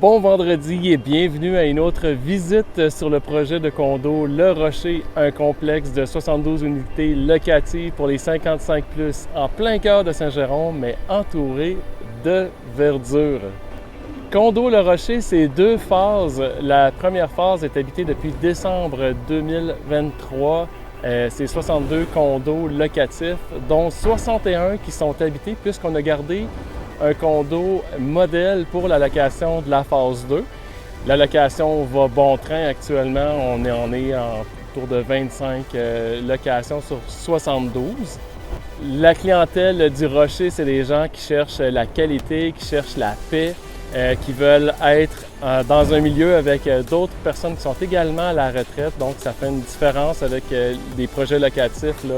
Bon vendredi et bienvenue à une autre visite sur le projet de condo Le Rocher, un complexe de 72 unités locatives pour les 55+, en plein cœur de Saint-Jérôme, mais entouré de verdure. Condo Le Rocher, c'est deux phases. La première phase est habitée depuis décembre 2023. C'est 62 condos locatifs, dont 61 qui sont habités puisqu'on a gardé un condo modèle pour la location de la phase 2. La location va bon train actuellement. On est en tour de 25 locations sur 72. La clientèle du Rocher, c'est des gens qui cherchent la qualité, qui cherchent la paix, qui veulent être dans un milieu avec d'autres personnes qui sont également à la retraite. Donc, ça fait une différence avec des projets locatifs là,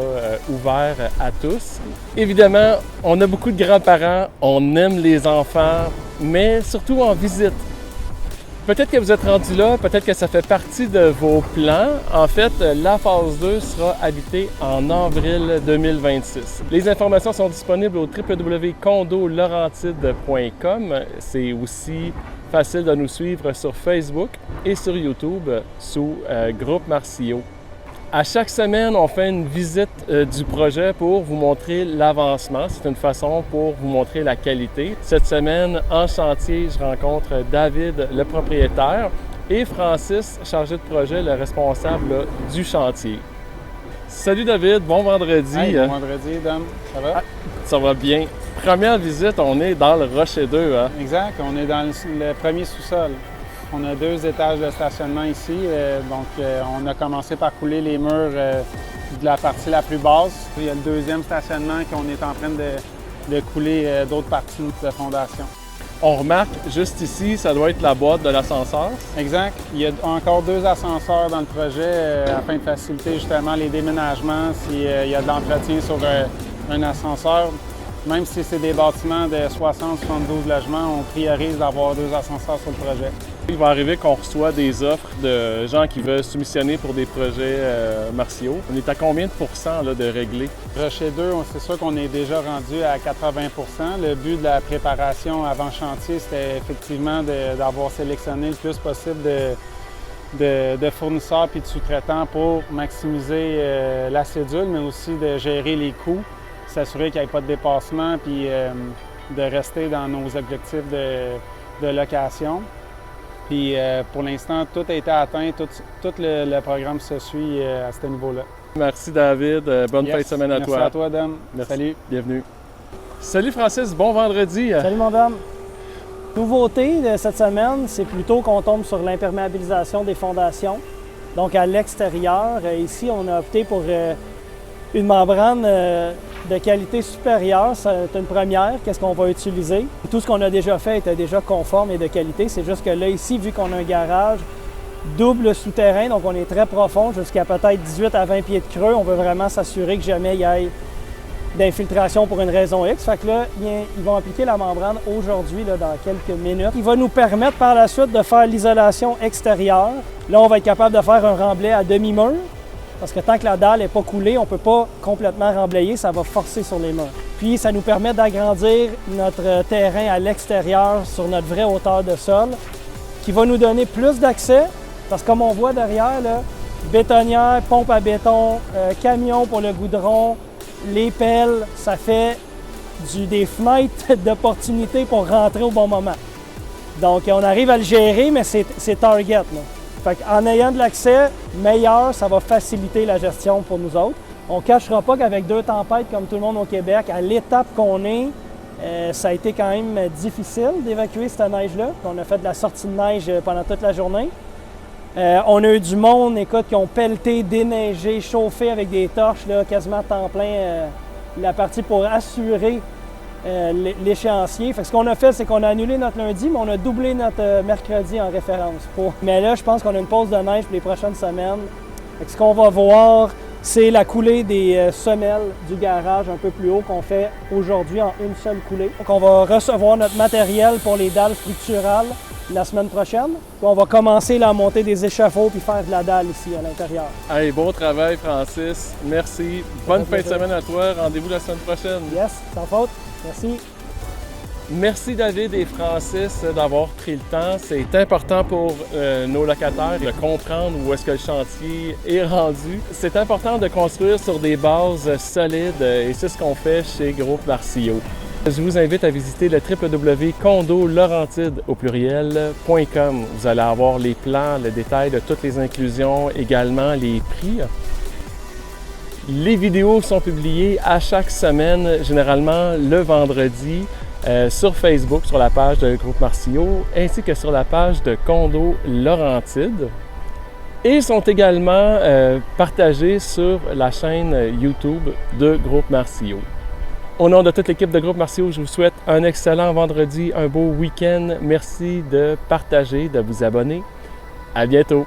ouverts à tous. Évidemment, on a beaucoup de grands-parents, on aime les enfants, mais surtout en visite. Peut-être que vous êtes rendu là, peut-être que ça fait partie de vos plans. En fait, la phase 2 sera habitée en avril 2026. Les informations sont disponibles au www.condolaurentide.com. C'est aussi facile de nous suivre sur Facebook et sur YouTube sous Groupe Marcio. À chaque semaine, on fait une visite du projet pour vous montrer l'avancement. C'est une façon pour vous montrer la qualité. Cette semaine, en chantier, je rencontre David, le propriétaire, et Francis, chargé de projet, le responsable là, du chantier. Salut David, bon vendredi. Hey, bon vendredi, Dom. Ça va? Ça va bien. Première visite, on est dans le Rocher 2. Hein? Exact, on est dans le premier sous-sol. On a 2 étages de stationnement ici, on a commencé par couler les murs de la partie la plus basse. Il y a le deuxième stationnement qu'on est en train de couler d'autres parties de fondation. On remarque juste ici, ça doit être la boîte de l'ascenseur. Exact. Il y a encore 2 ascenseurs dans le projet afin de faciliter justement les déménagements s'il y a de l'entretien sur un ascenseur. Même si c'est des bâtiments de 60-72 logements, on priorise d'avoir 2 ascenseurs sur le projet. Il va arriver qu'on reçoit des offres de gens qui veulent soumissionner pour des projets martiaux. On est à combien de pourcents là, de réglés? Rocher 2, c'est sûr qu'on est déjà rendu à 80 %. Le but de la préparation avant chantier, c'était effectivement d'avoir sélectionné le plus possible de fournisseurs et de sous-traitants pour maximiser la cédule, mais aussi de gérer les coûts, s'assurer qu'il n'y ait pas de dépassement puis de rester dans nos objectifs de location. Puis pour l'instant, tout a été atteint, tout le programme se suit à ce niveau-là. Merci David, bonne fin de semaine à toi. Merci à toi, Dom. Merci. Salut. Bienvenue. Salut Francis, bon vendredi. Salut mon Dom. Nouveauté de cette semaine, c'est plutôt qu'on tombe sur l'imperméabilisation des fondations. Donc à l'extérieur, ici on a opté pour une membrane de qualité supérieure. C'est une première. Qu'est-ce qu'on va utiliser? Tout ce qu'on a déjà fait était déjà conforme et de qualité. C'est juste que là, ici, vu qu'on a un garage double souterrain, donc on est très profond, jusqu'à peut-être 18 à 20 pieds de creux, on veut vraiment s'assurer que jamais il y ait d'infiltration pour une raison X. Fait que là, ils vont appliquer la membrane aujourd'hui, là, dans quelques minutes. Il va nous permettre par la suite de faire l'isolation extérieure. Là, on va être capable de faire un remblai à demi-mur. Parce que tant que la dalle n'est pas coulée, on ne peut pas complètement remblayer, ça va forcer sur les murs. Puis ça nous permet d'agrandir notre terrain à l'extérieur sur notre vraie hauteur de sol, qui va nous donner plus d'accès, parce que comme on voit derrière, là, bétonnière, pompe à béton, camion pour le goudron, les pelles, ça fait des fenêtres d'opportunité pour rentrer au bon moment. Donc on arrive à le gérer, mais c'est target, là. Fait en ayant de l'accès meilleur, ça va faciliter la gestion pour nous autres. On ne cachera pas qu'avec 2 tempêtes comme tout le monde au Québec, à l'étape qu'on est, ça a été quand même difficile d'évacuer cette neige-là. On a fait de la sortie de neige pendant toute la journée. On a eu du monde, écoute, qui ont pelleté, déneigé, chauffé avec des torches, là, quasiment à temps plein, la partie pour assurer l'échéancier. Fait que ce qu'on a fait, c'est qu'on a annulé notre lundi, mais on a doublé notre mercredi en référence. Mais là, je pense qu'on a une pause de neige pour les prochaines semaines. Fait que ce qu'on va voir, c'est la coulée des semelles du garage un peu plus haut qu'on fait aujourd'hui en une seule coulée. Donc on va recevoir notre matériel pour les dalles structurales la semaine prochaine. Puis on va commencer la montée des échafauds puis faire de la dalle ici à l'intérieur. Hey, bon travail Francis, merci. Bonne fin de semaine à toi, rendez-vous la semaine prochaine. Yes, sans faute. Merci. Merci David et Francis d'avoir pris le temps. C'est important pour nos locataires de comprendre où est-ce que le chantier est rendu. C'est important de construire sur des bases solides et c'est ce qu'on fait chez Groupe Marcillo. Je vous invite à visiter le www.condolaurentide.com. Vous allez avoir les plans, le détail de toutes les inclusions, également les prix. Les vidéos sont publiées à chaque semaine, généralement le vendredi, sur Facebook, sur la page de Groupe Marcillo, ainsi que sur la page de Condo Laurentide. Et sont également partagés sur la chaîne YouTube de Groupe Marcillo. Au nom de toute l'équipe de Groupe Marcillo, je vous souhaite un excellent vendredi, un beau week-end. Merci de partager, de vous abonner. À bientôt!